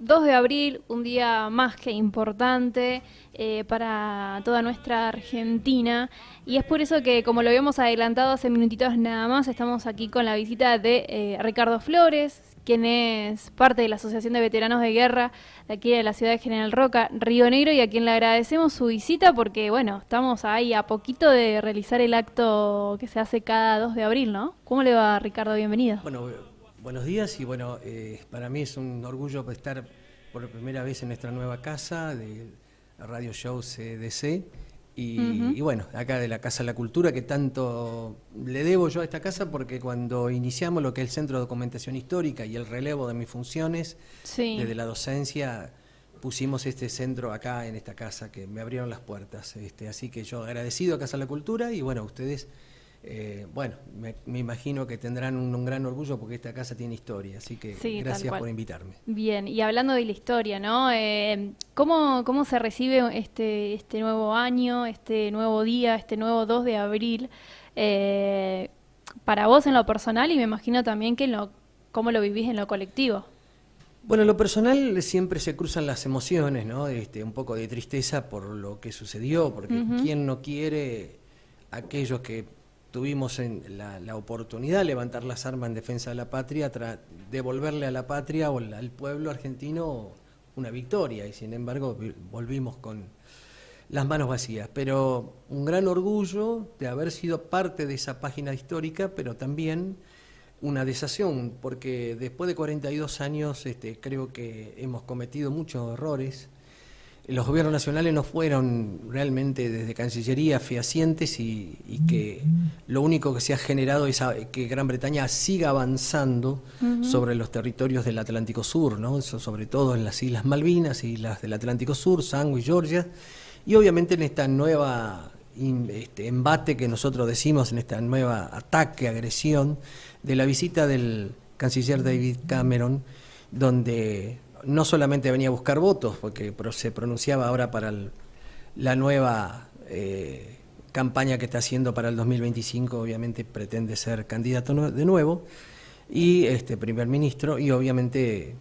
2 de abril, un día más que importante para toda nuestra Argentina, y es por eso que, como lo habíamos adelantado hace minutitos nada más, estamos aquí con la visita de Ricardo Flores, quien es parte de la Asociación de Veteranos de Guerra de aquí de la ciudad de General Roca, Río Negro, y a quien le agradecemos su visita porque, bueno, estamos ahí a poquito de realizar el acto que se hace cada 2 de abril, ¿no? ¿Cómo le va, Ricardo? Bienvenido. Bueno, buenos días y bueno, para mí es un orgullo estar por primera vez en nuestra nueva casa de Radio Show CDC y bueno, acá de la Casa de la Cultura, que tanto le debo yo a esta casa, porque cuando iniciamos lo que es el Centro de Documentación Histórica y el relevo de mis funciones, desde la docencia, pusimos este centro acá en esta casa, que me abrieron las puertas, así que yo agradecido a Casa de la Cultura y bueno, ustedes... bueno, me imagino que tendrán un gran orgullo porque esta casa tiene historia, así que sí, gracias por invitarme. Bien, y hablando de la historia, ¿no? ¿Cómo se recibe este nuevo año, este nuevo día, este nuevo 2 de abril? Para vos en lo personal y me imagino también que cómo lo vivís en lo colectivo. Bueno, en lo personal siempre se cruzan las emociones, ¿no? Un poco de tristeza por lo que sucedió, porque ¿quién no quiere aquellos que tuvimos la oportunidad de levantar las armas en defensa de la patria, devolverle a la patria o al pueblo argentino una victoria, y sin embargo volvimos con las manos vacías? Pero un gran orgullo de haber sido parte de esa página histórica, pero también una desación, porque después de 42 años creo que hemos cometido muchos errores. Los gobiernos nacionales no fueron realmente desde Cancillería fehacientes y que lo único que se ha generado es que Gran Bretaña siga avanzando sobre los territorios del Atlántico Sur, ¿no? Sobre todo en las Islas Malvinas, islas del Atlántico Sur, Sandwich, Georgia, y obviamente en esta nueva embate que nosotros decimos, en esta nueva ataque, agresión, de la visita del canciller David Cameron, donde no solamente venía a buscar votos, porque se pronunciaba ahora para la nueva campaña que está haciendo para el 2025, obviamente pretende ser candidato de nuevo, y primer ministro, y obviamente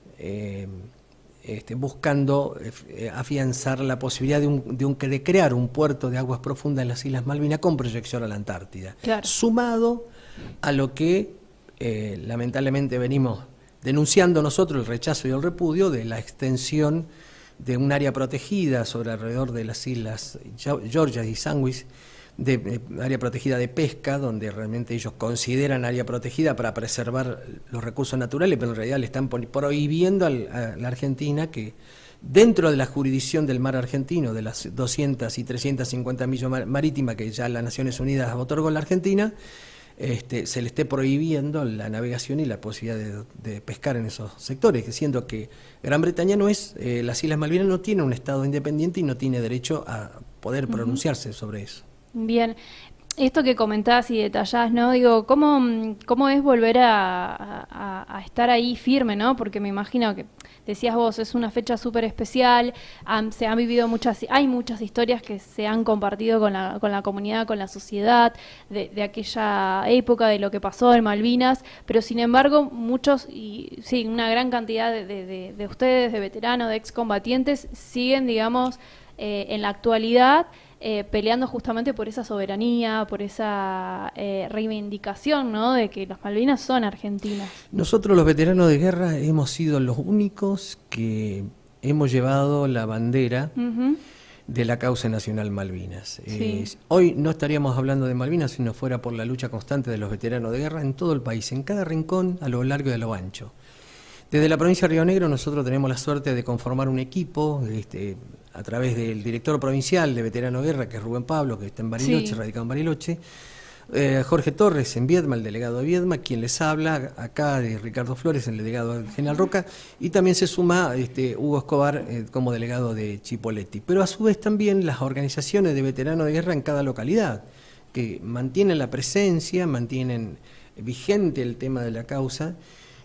buscando afianzar la posibilidad de crear un puerto de aguas profundas en las Islas Malvinas con proyección a la Antártida, claro, sumado a lo que lamentablemente venimos denunciando nosotros, el rechazo y el repudio de la extensión de un área protegida sobre alrededor de las islas Georgia y Sandwich, de área protegida de pesca, donde realmente ellos consideran área protegida para preservar los recursos naturales, pero en realidad le están prohibiendo a la Argentina que dentro de la jurisdicción del mar argentino, de las 200 y 350 millas marítimas que ya las Naciones Unidas otorgó a la Argentina, se le esté prohibiendo la navegación y la posibilidad de pescar en esos sectores, siendo que Gran Bretaña no es, las Islas Malvinas no tienen un Estado independiente y no tiene derecho a poder pronunciarse sobre eso. Bien, esto que comentás y detallás, ¿no? Digo, ¿cómo es volver a estar ahí firme, ¿no? Porque me imagino que, decías vos, es una fecha súper especial, se han vivido hay muchas historias que se han compartido con la comunidad, con la sociedad, de aquella época, de lo que pasó en Malvinas, pero sin embargo, muchos, y sí, una gran cantidad de ustedes, de veteranos, de excombatientes, siguen, digamos, en la actualidad, peleando justamente por esa soberanía, por esa reivindicación, ¿no? De que las Malvinas son argentinas. Nosotros los veteranos de guerra hemos sido los únicos que hemos llevado la bandera de la causa nacional Malvinas. Sí. Hoy no estaríamos hablando de Malvinas si no fuera por la lucha constante de los veteranos de guerra en todo el país, en cada rincón, a lo largo y a lo ancho. Desde la provincia de Río Negro nosotros tenemos la suerte de conformar un equipo a través del director provincial de Veterano de Guerra, que es Rubén Pablo, que está en Bariloche, sí, radicado en Bariloche, Jorge Torres en Viedma, el delegado de Viedma, quien les habla acá de Ricardo Flores, el delegado de General Roca, y también se suma Hugo Escobar como delegado de Chipoleti. Pero a su vez también las organizaciones de veteranos de guerra en cada localidad, que mantienen la presencia, mantienen vigente el tema de la causa,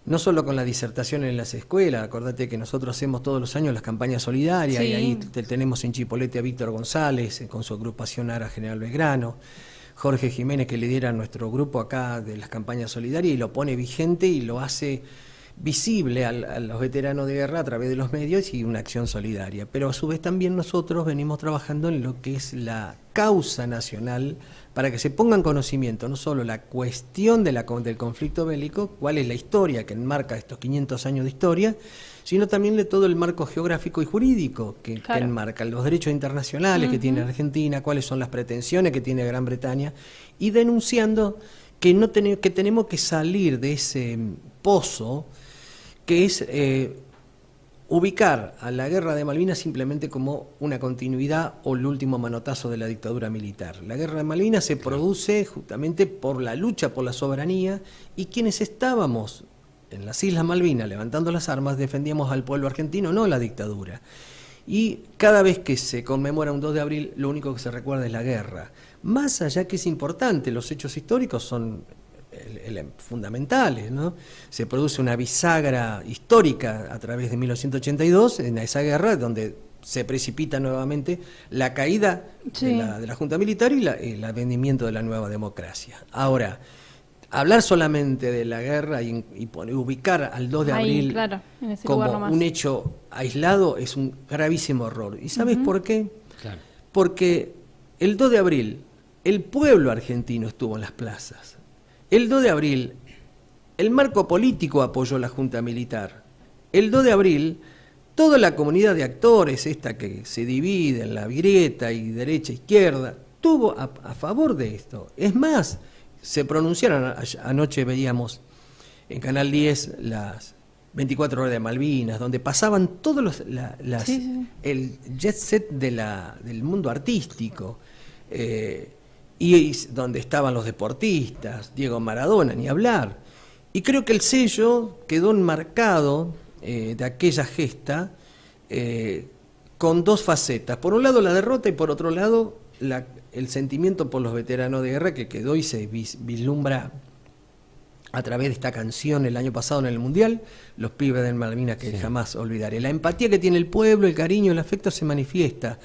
no solo con la disertación en las escuelas. Acordate que nosotros hacemos todos los años las campañas solidarias, sí, y ahí tenemos en Chipolete a Víctor González con su agrupación Ara General Belgrano, Jorge Jiménez, que lidera nuestro grupo acá de las campañas solidarias y lo pone vigente y lo hace visible a los veteranos de guerra a través de los medios y una acción solidaria. Pero a su vez también nosotros venimos trabajando en lo que es la causa nacional para que se ponga en conocimiento no solo la cuestión del conflicto bélico, cuál es la historia que enmarca estos 500 años de historia, sino también de todo el marco geográfico y jurídico que enmarca los derechos internacionales que tiene Argentina, cuáles son las pretensiones que tiene Gran Bretaña, y denunciando que tenemos que salir de ese pozo que es ubicar a la guerra de Malvinas simplemente como una continuidad o el último manotazo de la dictadura militar. La guerra de Malvinas se produce justamente por la lucha por la soberanía, y quienes estábamos en las Islas Malvinas levantando las armas defendíamos al pueblo argentino, no a la dictadura. Y cada vez que se conmemora un 2 de abril, lo único que se recuerda es la guerra. Más allá que es importante, los hechos históricos son fundamentales, ¿no? Se produce una bisagra histórica a través de 1982, en esa guerra, donde se precipita nuevamente la caída de la Junta Militar y el advenimiento de la nueva democracia. Ahora, hablar solamente de la guerra y ubicar al 2 de abril en ese como lugar nomás. un hecho aislado es un gravísimo error. ¿Y sabes por qué? Claro. Porque el 2 de abril el pueblo argentino estuvo en las plazas. El 2 de abril el marco político apoyó la Junta Militar. El 2 de abril toda la comunidad de actores, esta que se divide en la grieta y derecha e izquierda, tuvo a favor de esto. Es más, se pronunciaron, anoche veíamos en Canal 10 las 24 horas de Malvinas, donde pasaban todos el jet set del mundo artístico, y donde estaban los deportistas, Diego Maradona, ni hablar. Y creo que el sello quedó enmarcado de aquella gesta con dos facetas. Por un lado la derrota y por otro lado el sentimiento por los veteranos de guerra, que quedó y se vislumbra a través de esta canción el año pasado en el Mundial, Los pibes del Malvinas, que jamás olvidaré. La empatía que tiene el pueblo, el cariño, el afecto se manifiesta,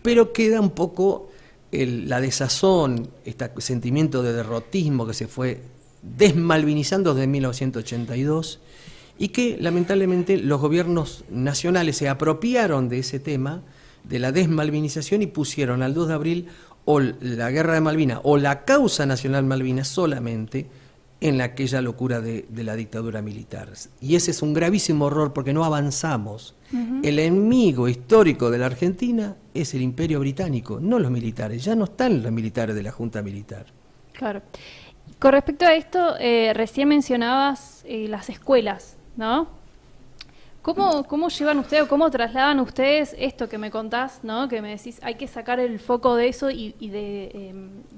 pero queda un poco la desazón, este sentimiento de derrotismo que se fue desmalvinizando desde 1982 y que lamentablemente los gobiernos nacionales se apropiaron de ese tema, de la desmalvinización, y pusieron al 2 de abril o la guerra de Malvinas o la causa nacional Malvinas solamente en aquella locura de la dictadura militar. Y ese es un gravísimo error porque no avanzamos. El enemigo histórico de la Argentina es el Imperio Británico, no los militares. Ya no están los militares de la Junta Militar. Claro. Con respecto a esto, recién mencionabas las escuelas, ¿no? ¿Cómo llevan ustedes o cómo trasladan ustedes esto que me contás, ¿no? Que me decís, hay que sacar el foco de eso y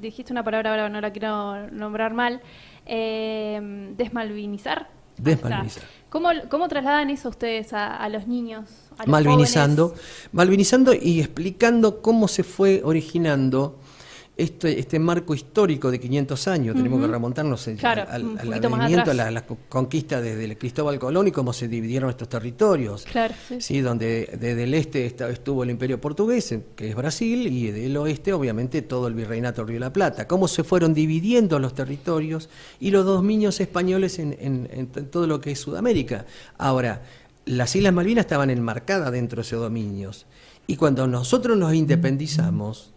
dijiste una palabra ahora, no la quiero nombrar mal, desmalvinizar. Desmalvinizar. ¿Cómo trasladan eso ustedes a los niños, a los Malvinizando jóvenes? Y explicando cómo se fue originando este marco histórico de 500 años. Tenemos que remontarnos al advenimiento, a la conquista desde Cristóbal Colón y cómo se dividieron estos territorios. Claro, sí, donde desde el este estuvo el Imperio Portugués, que es Brasil, y del oeste, obviamente, todo el Virreinato del Río de la Plata. Cómo se fueron dividiendo los territorios y los dominios españoles en todo lo que es Sudamérica. Ahora, las Islas Malvinas estaban enmarcadas dentro de esos dominios. Y cuando nosotros nos independizamos,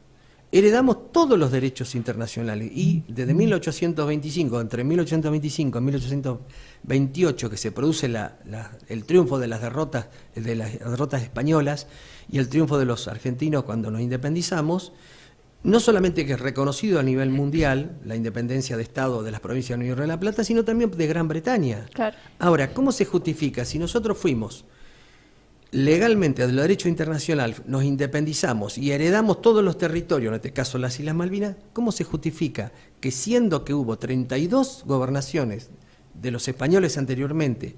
heredamos todos los derechos internacionales, y desde 1825, entre 1825 y 1828, que se produce el triunfo de las derrotas españolas y el triunfo de los argentinos cuando nos independizamos, no solamente que es reconocido a nivel mundial la independencia de Estado de las provincias de Nueva York y de La Plata, sino también de Gran Bretaña. Claro. Ahora, ¿cómo se justifica si nosotros fuimos legalmente del derecho internacional, nos independizamos y heredamos todos los territorios, en este caso las Islas Malvinas? ¿Cómo se justifica que, siendo que hubo 32 gobernaciones de los españoles anteriormente,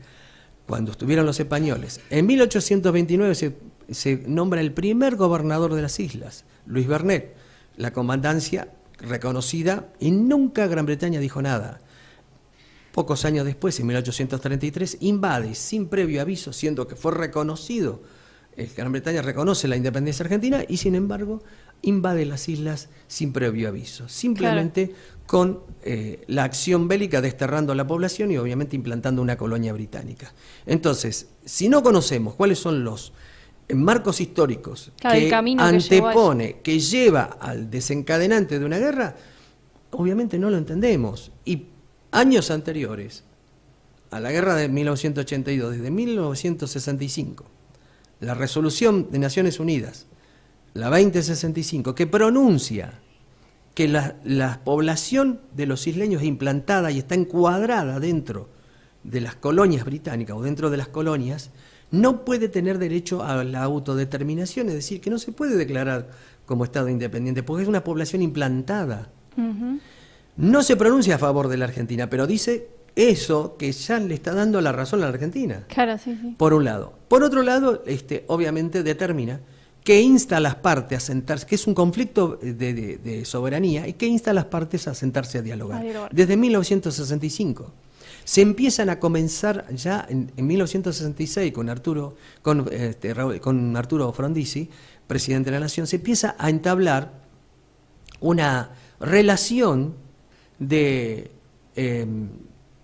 cuando estuvieron los españoles, en 1829 se nombra el primer gobernador de las islas, Luis Bernet, la comandancia reconocida, y nunca Gran Bretaña dijo nada? Pocos años después, en 1833, invade sin previo aviso, siendo que fue reconocido Gran Bretaña reconoce la independencia argentina y sin embargo invade las islas sin previo aviso, simplemente con la acción bélica desterrando a la población y obviamente implantando una colonia británica. Entonces, si no conocemos cuáles son los marcos históricos que antepone, que lleva al desencadenante de una guerra, obviamente no lo entendemos. Y años anteriores a la guerra de 1982, desde 1965, la resolución de Naciones Unidas, la 2065, que pronuncia que la población de los isleños es implantada y está encuadrada dentro de las colonias británicas o dentro de las colonias, no puede tener derecho a la autodeterminación, es decir, que no se puede declarar como Estado independiente, porque es una población implantada. No se pronuncia a favor de la Argentina, pero dice eso que ya le está dando la razón a la Argentina. Claro, sí, sí. Por un lado. Por otro lado, obviamente determina que insta a las partes a sentarse, que es un conflicto de soberanía, y que insta a las partes a sentarse a dialogar. Desde 1965. Se empiezan a comenzar ya en 1966 con Arturo Frondizi, presidente de la Nación, se empieza a entablar una relación de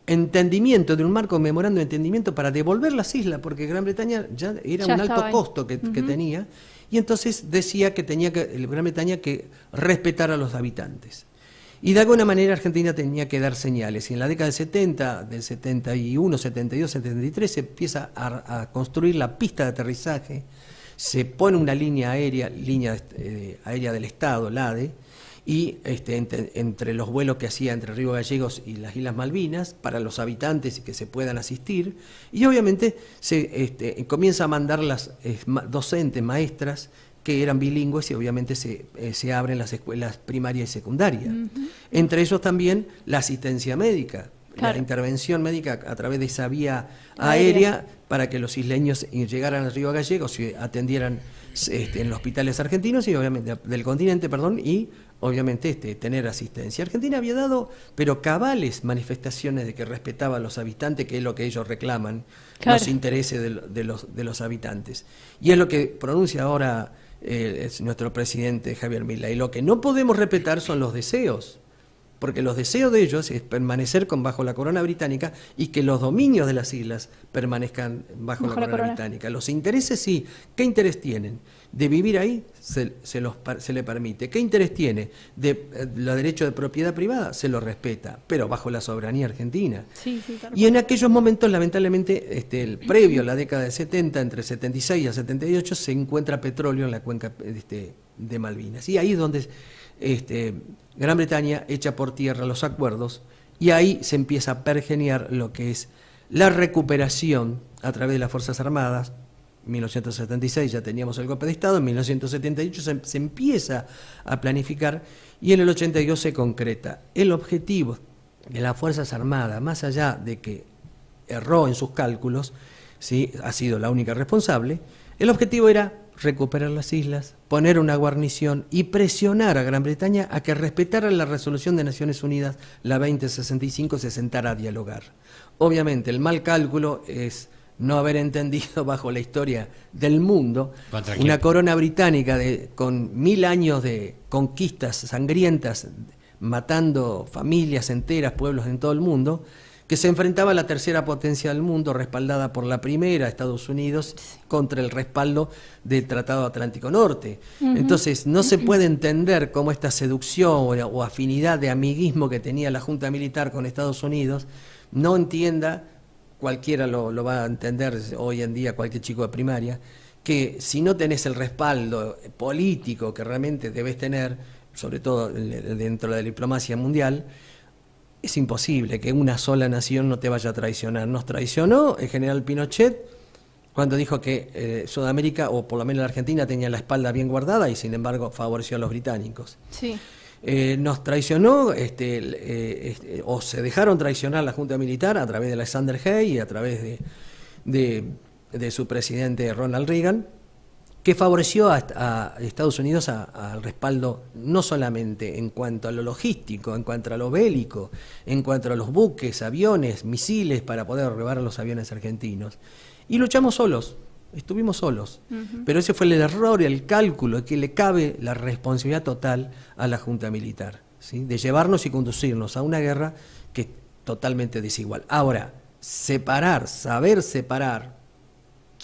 entendimiento, de un marco memorando de entendimiento para devolver las islas, porque Gran Bretaña ya era un alto costo que tenía, y entonces decía que tenía que Gran Bretaña que respetar a los habitantes. Y de alguna manera Argentina tenía que dar señales. Y en la década del 70, del 71, 72, 73, se empieza a construir la pista de aterrizaje, se pone una línea aérea del Estado, la ADE, y entre los vuelos que hacía entre Río Gallegos y las Islas Malvinas, para los habitantes que se puedan asistir, y obviamente se comienza a mandar las docentes, maestras, que eran bilingües y obviamente se abren las escuelas primarias y secundarias. Entre ellos también la asistencia médica, la intervención médica a través de esa vía aérea para que los isleños llegaran al Río Gallegos y atendieran en los hospitales argentinos y obviamente del continente, y obviamente tener asistencia. Argentina había dado, pero cabales manifestaciones de que respetaba a los habitantes, que es lo que ellos reclaman, los intereses de los habitantes. Y es lo que pronuncia ahora es nuestro presidente Javier Milei. Lo que no podemos respetar son los deseos, porque los deseos de ellos es permanecer bajo la corona británica y que los dominios de las islas permanezcan bajo la corona británica. Los intereses sí. ¿Qué interés tienen? De vivir ahí se le permite. ¿Qué interés tiene? De los derechos de propiedad privada se lo respeta, pero bajo la soberanía argentina. Y en aquellos momentos, lamentablemente, previo a la década de 70, entre 76 a 78, se encuentra petróleo en la cuenca de Malvinas. Y ahí es donde Gran Bretaña echa por tierra los acuerdos y ahí se empieza a pergeniar lo que es la recuperación a través de las Fuerzas Armadas. En 1976 ya teníamos el golpe de Estado, en 1978 se empieza a planificar y en el 82 se concreta. El objetivo de las Fuerzas Armadas, más allá de que erró en sus cálculos, ¿sí?, ha sido la única responsable, el objetivo era recuperar las islas, poner una guarnición y presionar a Gran Bretaña a que respetara la resolución de Naciones Unidas, la 2065, se sentara a dialogar. Obviamente el mal cálculo es no haber entendido bajo la historia del mundo una corona británica con 1000 años de conquistas sangrientas, matando familias enteras, pueblos en todo el mundo, que se enfrentaba a la tercera potencia del mundo, respaldada por la primera, Estados Unidos, contra el respaldo del Tratado Atlántico Norte. Entonces, no se puede entender cómo esta seducción o afinidad de amiguismo que tenía la Junta Militar con Estados Unidos no entienda, cualquiera lo va a entender hoy en día, cualquier chico de primaria, que si no tenés el respaldo político que realmente debes tener, sobre todo dentro de la diplomacia mundial, es imposible que una sola nación no te vaya a traicionar. Nos traicionó el general Pinochet cuando dijo que Sudamérica, o por lo menos la Argentina, tenía la espalda bien guardada y sin embargo favoreció a los británicos. Sí. Nos traicionó, o se dejaron traicionar la Junta Militar a través de Alexander Haig y a través de su presidente Ronald Reagan, que favoreció a Estados Unidos al respaldo no solamente en cuanto a lo logístico, en cuanto a lo bélico, en cuanto a los buques, aviones, misiles para poder derribar a los aviones argentinos. Y luchamos solos. estuvimos solos. Pero ese fue el error y el cálculo, que le cabe la responsabilidad total a la Junta Militar, ¿sí? De llevarnos y conducirnos a una guerra que es totalmente desigual. Ahora, saber separar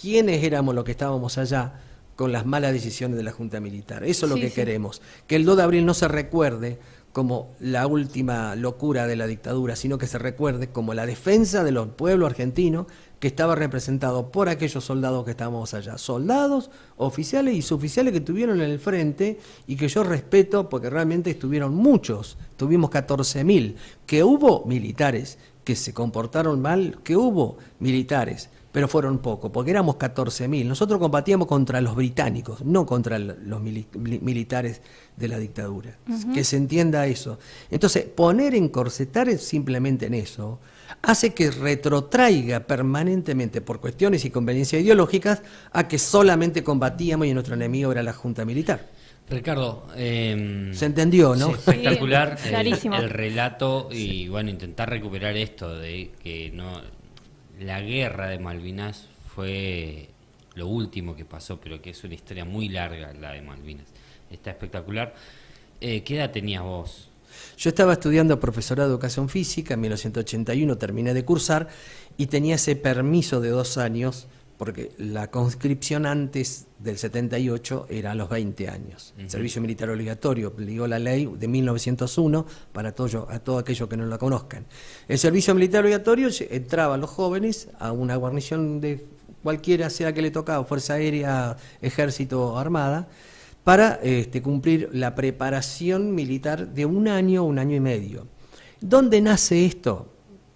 quiénes éramos los que estábamos allá con las malas decisiones de la Junta Militar. Eso es lo que queremos. Que el 2 de abril no se recuerde como la última locura de la dictadura, sino que se recuerde como la defensa de los pueblos argentinos, que estaba representado por aquellos soldados que estábamos allá. Soldados, oficiales y suboficiales que estuvieron en el frente y que yo respeto porque realmente estuvieron muchos. Tuvimos 14.000. Que hubo militares que se comportaron mal, que hubo militares, pero fueron pocos, porque éramos 14.000. Nosotros combatíamos contra los británicos, no contra los militares de la dictadura. Que se entienda eso. Entonces, encorsetar simplemente en eso, hace que retrotraiga permanentemente, por cuestiones y conveniencias ideológicas, a que solamente combatíamos y nuestro enemigo era la Junta Militar. Ricardo, se entendió, ¿no? Espectacular Sí, el relato y bueno, intentar recuperar esto de que no la guerra de Malvinas fue lo último que pasó, pero que es una historia muy larga la de Malvinas. Está espectacular. ¿Qué edad tenías vos? Yo estaba estudiando profesorado de educación física, en 1981 terminé de cursar y tenía ese permiso de 2 años, porque la conscripción antes del 78 era a los 20 años. El servicio militar obligatorio, obligó la ley de 1901 para todo aquellos que no la conozcan. El servicio militar obligatorio entraban los jóvenes a una guarnición de cualquiera sea que le tocaba, Fuerza Aérea, Ejército, Armada, para cumplir la preparación militar de 1 año, 1 año y medio. ¿Dónde nace esto?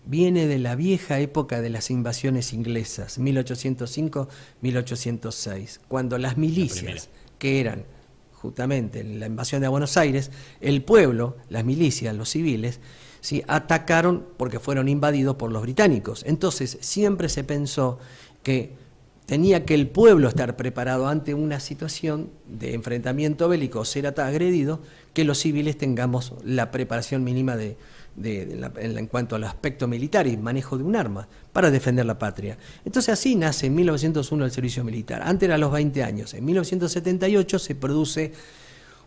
Viene de la vieja época de las invasiones inglesas, 1805-1806, cuando las milicias, que eran justamente en la invasión de Buenos Aires, el pueblo, las milicias, los civiles, ¿sí?, atacaron porque fueron invadidos por los británicos. Entonces siempre se pensó que tenía que el pueblo estar preparado ante una situación de enfrentamiento bélico, ser agredido, que los civiles tengamos la preparación mínima en cuanto al aspecto militar y manejo de un arma para defender la patria. Entonces así nace en 1901 el servicio militar. Antes era a los 20 años. En 1978 se produce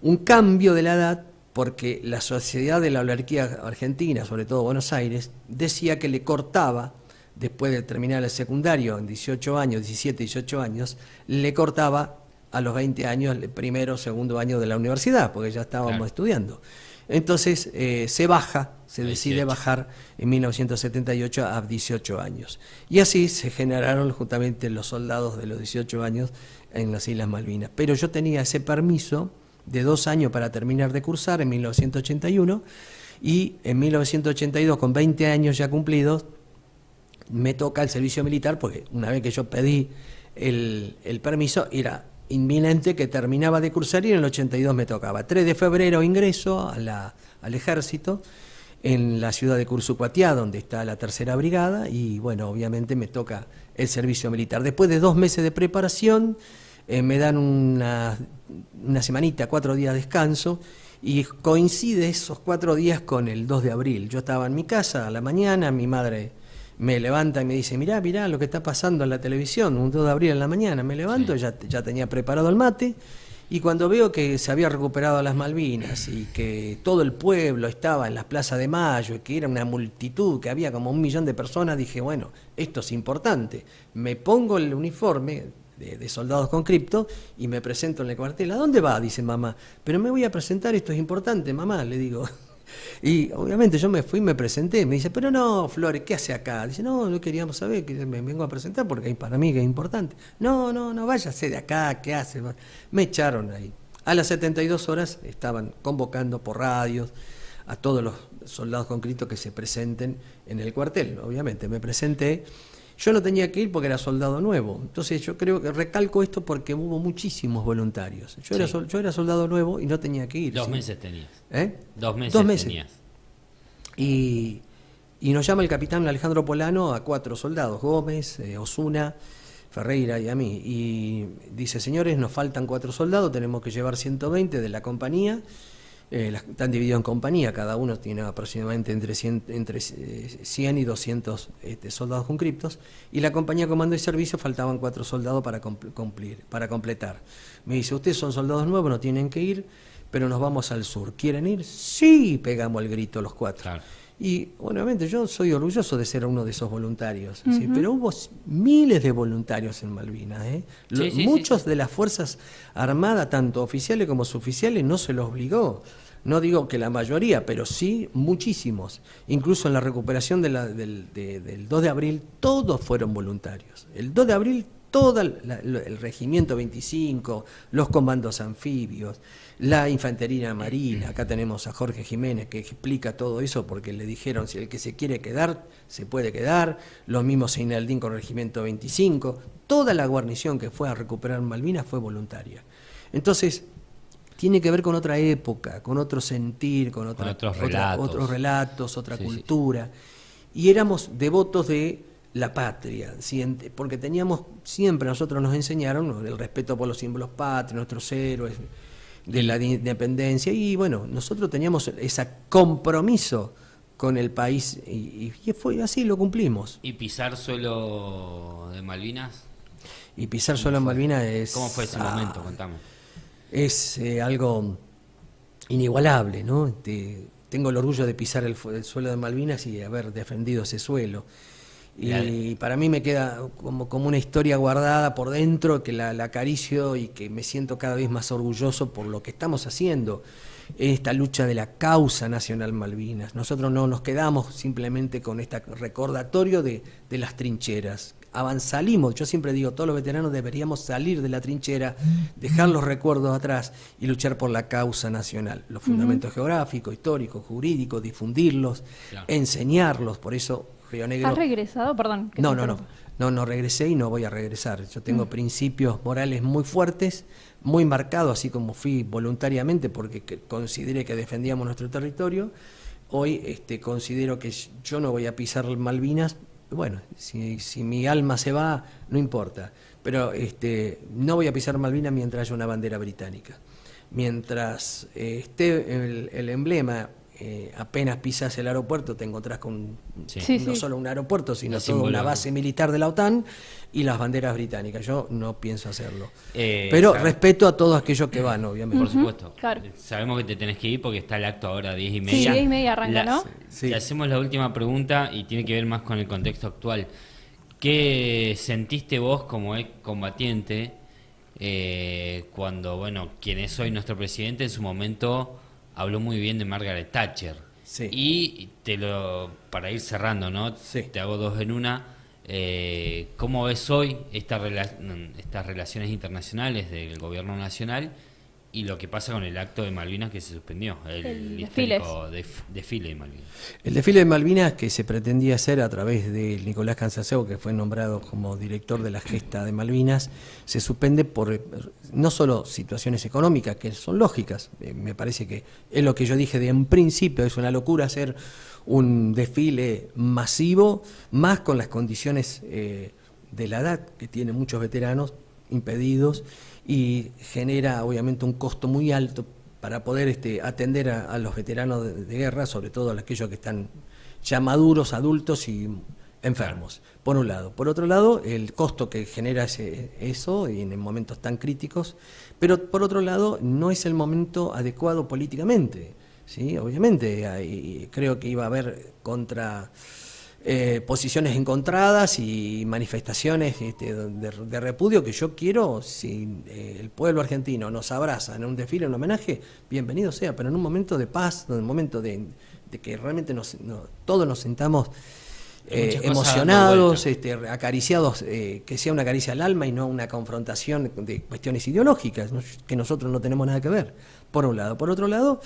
un cambio de la edad porque la sociedad de la oligarquía argentina, sobre todo Buenos Aires, decía que le cortaba, después de terminar el secundario en 18 años, 17, 18 años, le cortaba a los 20 años el primero o segundo año de la universidad, porque ya estábamos estudiando. Entonces se decide bajar en 1978 a 18 años. Y así se generaron justamente los soldados de los 18 años en las Islas Malvinas. Pero yo tenía ese permiso de 2 años para terminar de cursar en 1981 y en 1982, con 20 años ya cumplidos, me toca el servicio militar, porque una vez que yo pedí el permiso, era inminente que terminaba de cursar y en el 82 me tocaba. 3 de febrero ingreso al ejército en la ciudad de Cursucuatiá, donde está la 3ª Brigada, y bueno, obviamente me toca el servicio militar. Después de 2 meses de preparación, me dan una semanita, 4 días de descanso, y coincide esos 4 días con el 2 de abril. Yo estaba en mi casa a la mañana, mi madre me levanta y me dice, mirá lo que está pasando en la televisión, un 2 de abril en la mañana. Me levanto, ya tenía preparado el mate, y cuando veo que se había recuperado las Malvinas y que todo el pueblo estaba en las plazas de Mayo y que era una multitud, que había como 1 millón de personas, dije, bueno, esto es importante. Me pongo el uniforme de soldados con cripto y me presento en el cuartel. ¿A dónde va?, dice mamá. Pero me voy a presentar, esto es importante, mamá, le digo. Y obviamente yo me fui y me presenté. Me dice, pero no, Flores, ¿qué hace acá? Dice, no queríamos saber, que me vengo a presentar porque para mí que es importante. No, váyase de acá, ¿qué hace? Me echaron ahí. A las 72 horas estaban convocando por radios a todos los soldados con cripto que se presenten en el cuartel. Obviamente me presenté. Yo no tenía que ir porque era soldado nuevo. Entonces yo creo que recalco esto porque hubo muchísimos voluntarios. Yo era soldado nuevo y no tenía que ir. 2 meses tenías. 2 meses tenías. Y nos llama el capitán Alejandro Polano a 4 soldados, Gómez, Osuna, Ferreira y a mí. Y dice, señores, nos faltan 4 soldados, tenemos que llevar 120 de la compañía. están divididos en compañía, cada uno tiene aproximadamente entre 100 y 200 soldados conscriptos, y la compañía comando y servicio faltaban 4 soldados para completar. Me dice, ustedes son soldados nuevos, no tienen que ir, pero nos vamos al sur. ¿Quieren ir? Sí, pegamos el grito los 4. Claro. Y obviamente yo soy orgulloso de ser uno de esos voluntarios, ¿sí? Pero hubo miles de voluntarios en Malvinas, ¿eh? Muchos de las Fuerzas Armadas, tanto oficiales como suboficiales, no se los obligó. No digo que la mayoría, pero sí muchísimos. Incluso en la recuperación del 2 de abril, todos fueron voluntarios. El 2 de abril, todo el Regimiento 25, los comandos anfibios, la Infantería Marina, acá tenemos a Jorge Jiménez que explica todo eso porque le dijeron si el que se quiere quedar, se puede quedar, los mismos Seinaldín con Regimiento 25, toda la guarnición que fue a recuperar Malvinas fue voluntaria. Entonces, tiene que ver con otra época, con otro sentir, con otros relatos, otra cultura, y éramos devotos de la patria, ¿sí? Porque teníamos, siempre nosotros nos enseñaron el respeto por los símbolos patrios, nuestros héroes de la independencia, y bueno, nosotros teníamos ese compromiso con el país y fue así, lo cumplimos. ¿Y pisar suelo de Malvinas? Y pisar suelo en Malvinas es... ¿Cómo fue ese momento? Contame. Es algo inigualable, ¿no? Tengo el orgullo de pisar el suelo de Malvinas y haber defendido ese suelo. Y para mí me queda como una historia guardada por dentro, que la acaricio y que me siento cada vez más orgulloso por lo que estamos haciendo en esta lucha de la causa nacional Malvinas. Nosotros no nos quedamos simplemente con este recordatorio de las trincheras. Salimos, yo siempre digo, todos los veteranos deberíamos salir de la trinchera, dejar los recuerdos atrás y luchar por la causa nacional. Los fundamentos geográficos, históricos, jurídicos, difundirlos, enseñarlos, por eso... Río Negro. ¿Has regresado? Perdón. No regresé y no voy a regresar. Yo tengo principios morales muy fuertes, muy marcados, así como fui voluntariamente porque consideré que defendíamos nuestro territorio. Hoy considero que yo no voy a pisar Malvinas. Bueno, si mi alma se va, no importa. Pero no voy a pisar Malvinas mientras haya una bandera británica. Mientras esté el emblema... apenas pisas el aeropuerto te encontrás con no solo un aeropuerto, sino toda una base militar de la OTAN y las banderas británicas. Yo no pienso hacerlo. Pero respeto a todos aquellos que van, obviamente. Por supuesto. Claro. Sabemos que te tenés que ir porque está el acto ahora a 10:30. Sí, 10:30 arranca, ¿no? Te hacemos la última pregunta y tiene que ver más con el contexto actual. ¿Qué sentiste vos como excombatiente cuando, quien es hoy nuestro presidente en su momento... habló muy bien de Margaret Thatcher? Sí. Y para ir cerrando, ¿no? Sí. Te hago dos en una. ¿Cómo ves hoy estas relaciones internacionales del gobierno nacional y lo que pasa con el acto de Malvinas que se suspendió? El histórico desfile de Malvinas. El desfile de Malvinas que se pretendía hacer a través de Nicolás Cancelseo, que fue nombrado como director de la gesta de Malvinas, se suspende por no solo situaciones económicas, que son lógicas, me parece que es lo que yo dije de en principio, es una locura hacer un desfile masivo, más con las condiciones de la edad que tienen muchos veteranos impedidos, y genera obviamente un costo muy alto para poder atender a los veteranos de guerra, sobre todo a aquellos que están ya maduros, adultos y enfermos, por un lado. Por otro lado, el costo que genera eso y en momentos tan críticos, pero por otro lado, no es el momento adecuado políticamente, ¿sí? Obviamente, creo que iba a haber posiciones encontradas y manifestaciones de repudio que yo quiero. Si el pueblo argentino nos abraza en un desfile, en un homenaje, bienvenido sea, pero en un momento de paz, en un momento de que realmente todos nos sintamos emocionados, acariciados, que sea una caricia al alma y no una confrontación de cuestiones ideológicas, que nosotros no tenemos nada que ver, por un lado. Por otro lado,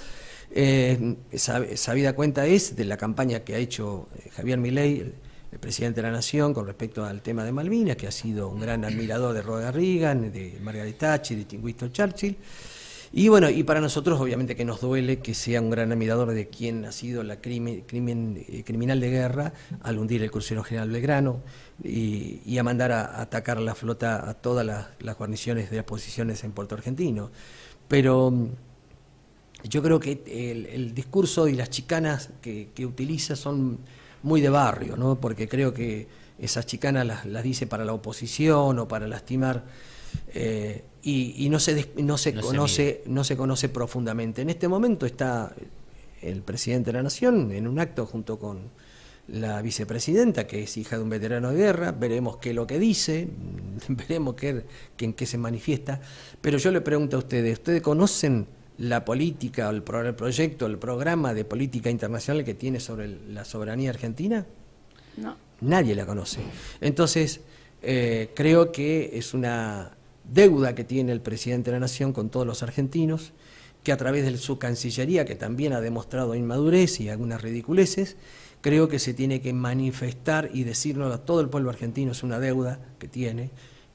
sabida cuenta es de la campaña que ha hecho Javier Milei, el presidente de la Nación, con respecto al tema de Malvinas, que ha sido un gran admirador de Ronald Reagan, de Margaret Thatcher, de Winston Churchill. Y bueno, y para nosotros obviamente que nos duele que sea un gran admirador de quien ha sido la criminal de guerra al hundir el crucero General Belgrano y a mandar a atacar la flota a todas las guarniciones de las posiciones en Puerto Argentino. Pero yo creo que el discurso y las chicanas que utiliza son muy de barrio, ¿no? Porque creo que esas chicanas las dice para la oposición o para lastimar, y no se conoce profundamente. En este momento está el presidente de la Nación en un acto junto con la vicepresidenta, que es hija de un veterano de guerra. Veremos qué es lo que dice, veremos en qué se manifiesta. Pero yo le pregunto a ¿ustedes conocen la política, el proyecto, el programa de política internacional que tiene sobre la soberanía argentina? No. Nadie la conoce. Entonces, creo que es una deuda que tiene el presidente de la Nación con todos los argentinos, que a través de su Cancillería, que también ha demostrado inmadurez y algunas ridiculeces, creo que se tiene que manifestar y decirlo a todo el pueblo argentino. Es una deuda que tiene.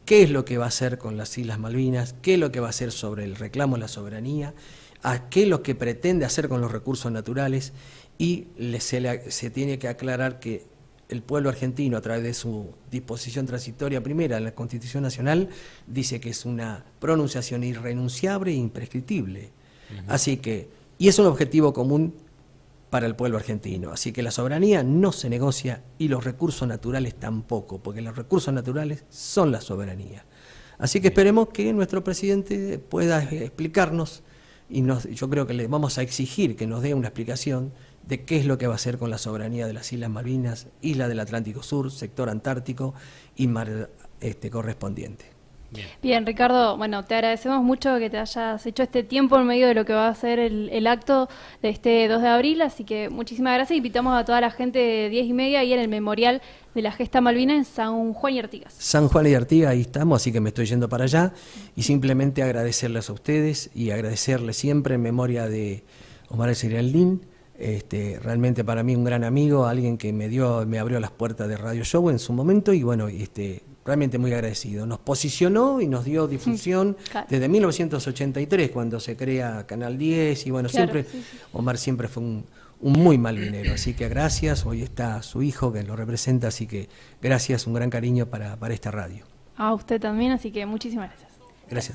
¿Qué es lo que va a hacer con las Islas Malvinas? ¿Qué es lo que va a hacer sobre el reclamo de la soberanía? ¿Qué es lo que pretende hacer con los recursos naturales? Y se tiene que aclarar que el pueblo argentino, a través de su disposición transitoria primera en la Constitución Nacional, dice que es una pronunciación irrenunciable e imprescriptible. Así que, y es un objetivo común para el pueblo argentino. Así que la soberanía no se negocia y los recursos naturales tampoco, porque los recursos naturales son la soberanía. Así que esperemos que nuestro presidente pueda explicarnos, y yo creo que le vamos a exigir que nos dé una explicación de qué es lo que va a hacer con la soberanía de las Islas Malvinas, isla del Atlántico Sur, sector antártico y mar correspondiente. Bien, Ricardo, bueno, te agradecemos mucho que te hayas hecho este tiempo en medio de lo que va a ser el acto de este 2 de abril, así que muchísimas gracias. Invitamos a toda la gente de 10:30 ahí en el memorial de la Gesta Malvina en San Juan y Artigas. San Juan y Artigas, ahí estamos, así que me estoy yendo para allá, y simplemente agradecerles a ustedes y agradecerles siempre en memoria de Omar Sirialdín. Realmente para mí un gran amigo, alguien que me abrió las puertas de Radio Show en su momento, y bueno, realmente muy agradecido. Nos posicionó y nos dio difusión desde 1983, cuando se crea Canal 10, y bueno, claro, siempre, Omar siempre fue un muy malvinero, así que gracias. Hoy está su hijo que lo representa, así que gracias, un gran cariño para esta radio. A usted también, así que muchísimas gracias. Gracias.